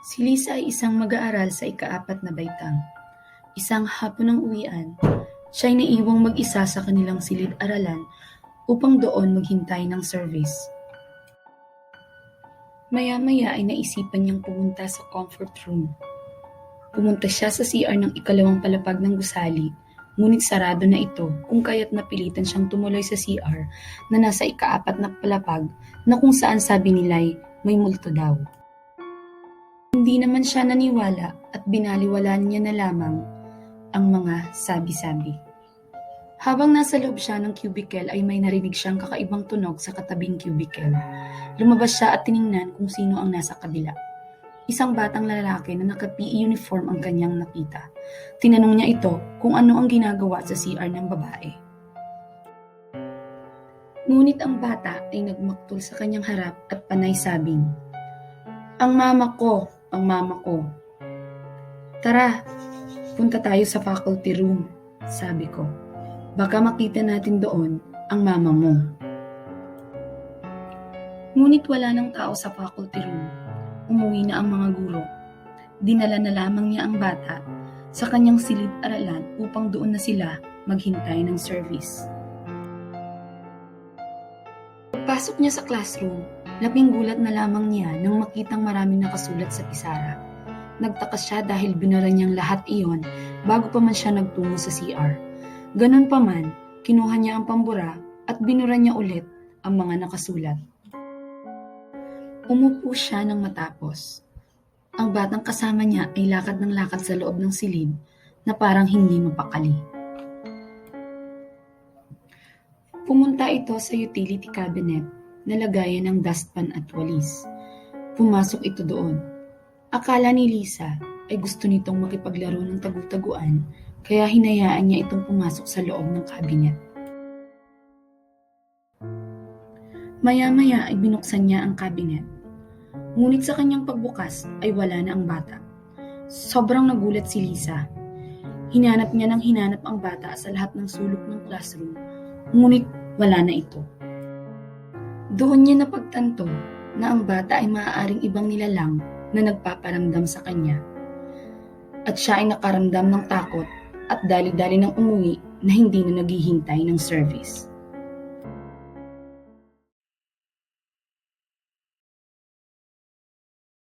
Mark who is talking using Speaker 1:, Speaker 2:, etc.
Speaker 1: Si Lisa ay isang mag-aaral sa ika-4 na baitang. Isang hapon ng uwian, siya ay naiwang mag-isa sa kanilang silid-aralan upang doon maghintay ng service. Maya-maya ay naisipan niyang pumunta sa comfort room. Pumunta siya sa CR ng ikalawang palapag ng gusali, ngunit sarado na ito kung kaya't napilitan siyang tumuloy sa CR na nasa ika-4 na palapag na kung saan sabi nila'y may multo daw. Hindi naman siya naniwala at binaliwalaan niya na lamang ang mga sabi-sabi. Habang nasa loob siya ng cubicle ay may narinig siyang kakaibang tunog sa katabing cubicle. Lumabas siya at tiningnan kung sino ang nasa kabila. Isang batang lalaki na naka-PE uniform ang kanyang nakita. Tinanong niya ito kung ano ang ginagawa sa CR ng babae. Ngunit ang bata ay nagmaktol sa kanyang harap at panay sabing, Ang mama ko! Ang mama ko! Tara, punta tayo sa faculty room, sabi ko. Baka makita natin doon ang mama mo. Ngunit wala ng tao sa faculty room. Umuwi na ang mga guro. Dinala na lamang niya ang bata sa kanyang silid-aralan upang doon na sila maghintay ng service. Pagpasok niya sa classroom, labing gulat na lamang niya nang makitang maraming nakasulat sa pisara. Nagtaka siya dahil binura niyang lahat iyon bago pa man siya nagtungo sa CR. Ganun pa man, kinuha niya ang pambura at binura niya ulit ang mga nakasulat. Umupo siya nang matapos. Ang batang kasama niya ay lakad ng lakad sa loob ng silid na parang hindi mapakali. Pumunta ito sa utility cabinet na lagayan ng dustpan at walis. Pumasok ito doon. Akala ni Lisa ay gusto nitong makipaglaro ng tagu-taguan kaya hinayaan niya itong pumasok sa loob ng cabinet. Maya-maya ay binuksan niya ang cabinet. Ngunit sa kanyang pagbukas ay wala na ang bata. Sobrang nagulat si Lisa. Hinanap niya ng hinanap ang bata sa lahat ng sulok ng classroom, ngunit wala na ito. Doon niya napagtanto na ang bata ay maaaring ibang nilalang na nagpaparamdam sa kanya. At siya ay nakaramdam ng takot at dali-dali nang umuwi na hindi na naghihintay ng service.